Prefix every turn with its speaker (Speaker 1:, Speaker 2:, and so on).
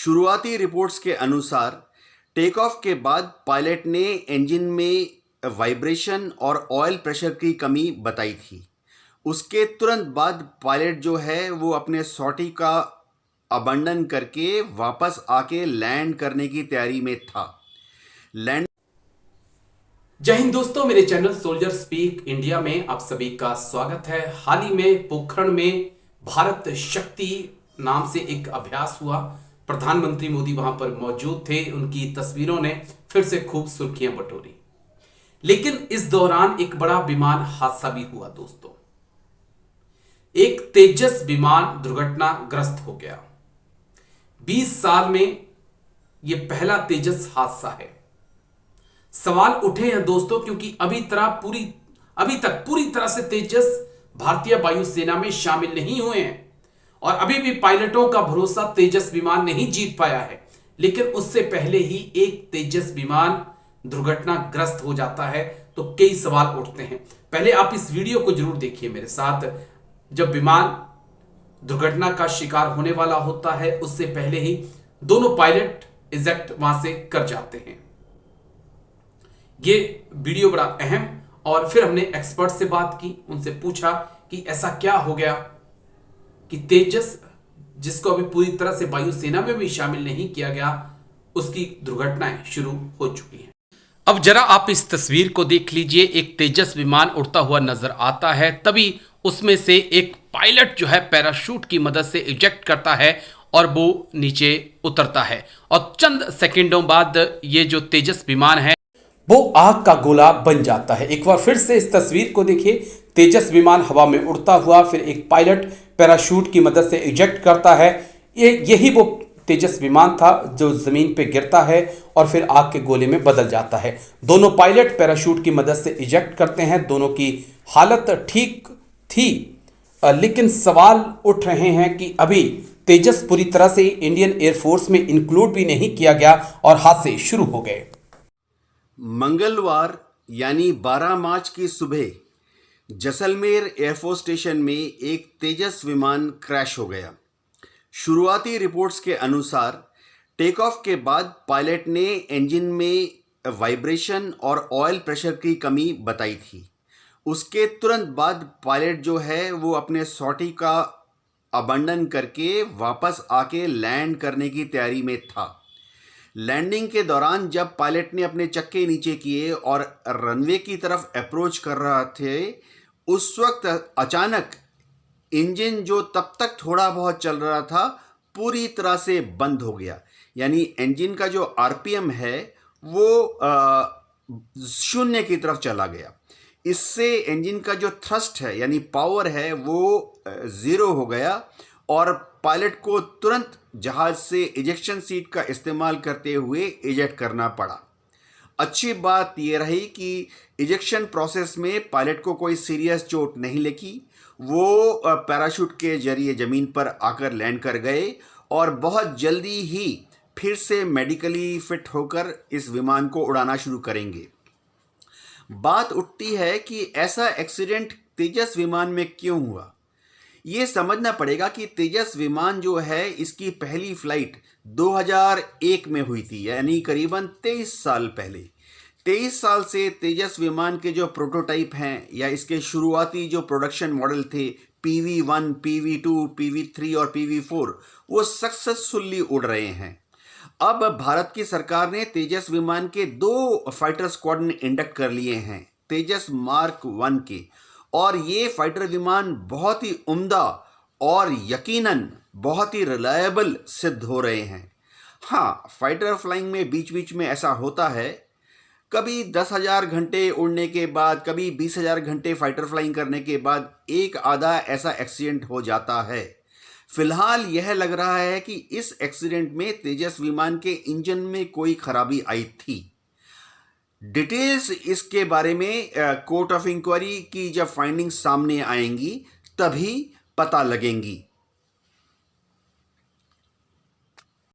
Speaker 1: शुरुआती रिपोर्ट्स के अनुसार टेक ऑफ के बाद पायलट ने इंजन में वाइब्रेशन और ऑयल प्रेशर की कमी बताई थी। उसके तुरंत बाद पायलट जो है वो अपने सॉर्टी का अबंडन करके वापस आके लैंड करने की तैयारी में था। लैंड
Speaker 2: जय हिंद दोस्तों, मेरे चैनल सोल्जर स्पीक इंडिया में आप सभी का स्वागत है। हाल ही में पोखरण में भारत शक्ति नाम से एक अभ्यास हुआ। प्रधानमंत्री मोदी वहां पर मौजूद थे। उनकी तस्वीरों ने फिर से खूब सुर्खियां बटोरी। लेकिन इस दौरान एक बड़ा विमान हादसा भी हुआ दोस्तों। एक तेजस विमान दुर्घटनाग्रस्त हो गया। 20 साल में यह पहला तेजस हादसा है। सवाल उठे हैं दोस्तों, क्योंकि अभी तक पूरी तरह से तेजस भारतीय वायुसेना में शामिल नहीं हुए हैं और अभी भी पायलटों का भरोसा तेजस विमान नहीं जीत पाया है। लेकिन उससे पहले ही एक तेजस विमान दुर्घटनाग्रस्त हो जाता है तो कई सवाल उठते हैं। पहले आप इस वीडियो को जरूर देखिए मेरे साथ। जब विमान दुर्घटना का शिकार होने वाला होता है उससे पहले ही दोनों पायलट इजेक्ट वहां से कर जाते हैं। ये वीडियो बड़ा अहम, और फिर हमने एक्सपर्ट से बात की, उनसे पूछा कि ऐसा क्या हो गया कि तेजस, जिसको अभी पूरी तरह से वायुसेना में भी शामिल नहीं किया गया, उसकी दुर्घटनाएं शुरू हो चुकी हैं। अब जरा आप इस तस्वीर को देख लीजिए। एक तेजस विमान उड़ता हुआ नजर आता है। तभी उसमें से एक पायलट जो है पैराशूट की मदद से इजेक्ट करता है और वो नीचे उतरता है और चंद सेकंडों बाद ये जो तेजस विमान है वो आग का गोला बन जाता है। एक बार फिर से इस तस्वीर को देखिए। तेजस विमान हवा में उड़ता हुआ, फिर एक पायलट पैराशूट की मदद से इजेक्ट करता है। यही वो तेजस विमान था जो जमीन पे गिरता है और फिर आग के गोले में बदल जाता है। दोनों पायलट पैराशूट की मदद से इजेक्ट करते हैं। दोनों की हालत ठीक थी, लेकिन सवाल उठ रहे हैं कि अभी तेजस पूरी तरह से इंडियन एयरफोर्स में इंक्लूड भी नहीं किया गया और हादसे शुरू हो गए।
Speaker 1: मंगलवार यानी 12 मार्च की सुबह जैसलमेर एयरफोर्स स्टेशन में एक तेजस विमान क्रैश हो गया। शुरुआती रिपोर्ट्स के अनुसार टेक ऑफ के बाद पायलट ने इंजन में वाइब्रेशन और ऑयल प्रेशर की कमी बताई थी। उसके तुरंत बाद पायलट जो है वो अपने सॉर्टी का अबंडन करके वापस आके लैंड करने की तैयारी में था। लैंडिंग के दौरान जब पायलट ने अपने चक्के नीचे किए और रनवे की तरफ अप्रोच कर रहा थे, उस वक्त अचानक इंजन जो तब तक थोड़ा बहुत चल रहा था पूरी तरह से बंद हो गया। यानी इंजन का जो आरपीएम है वो शून्य की तरफ चला गया। इससे इंजन का जो थ्रस्ट है यानी पावर है वो ज़ीरो हो गया और पायलट को तुरंत जहाज से इजेक्शन सीट का इस्तेमाल करते हुए इजेक्ट करना पड़ा। अच्छी बात यह रही कि इजेक्शन प्रोसेस में पायलट को कोई सीरियस चोट नहीं लगी। वो पैराशूट के जरिए ज़मीन पर आकर लैंड कर गए और बहुत जल्दी ही फिर से मेडिकली फिट होकर इस विमान को उड़ाना शुरू करेंगे। बात उठती है कि ऐसा एक्सीडेंट तेजस विमान में क्यों हुआ। ये समझना पड़ेगा कि तेजस विमान जो है इसकी पहली फ्लाइट 2001 में हुई थी, यानी करीबन 23 साल पहले। 23 साल से तेजस विमान के जो प्रोटोटाइप हैं या इसके शुरुआती जो प्रोडक्शन मॉडल थे PV1, PV2, PV3 और PV4, वो सक्सेसफुली उड़ रहे हैं। अब भारत की सरकार ने तेजस विमान के 2 फाइटर स्क्वाड्रन इंडक्ट कर लिए हैं, तेजस मार्क 1 के, और ये फाइटर विमान बहुत ही उम्दा और यकीनन बहुत ही रिलायबल सिद्ध हो रहे हैं। हाँ, फाइटर फ्लाइंग में बीच बीच में ऐसा होता है, कभी 10,000 घंटे उड़ने के बाद, कभी 20,000 घंटे फाइटर फ्लाइंग करने के बाद एक आधा ऐसा एक्सीडेंट हो जाता है। फिलहाल यह लग रहा है कि इस एक्सीडेंट में तेजस विमान के इंजन में कोई खराबी आई थी। डिटेल्स इसके बारे में कोर्ट ऑफ इंक्वायरी की जब फाइंडिंग्स सामने आएंगी तभी पता लगेंगी।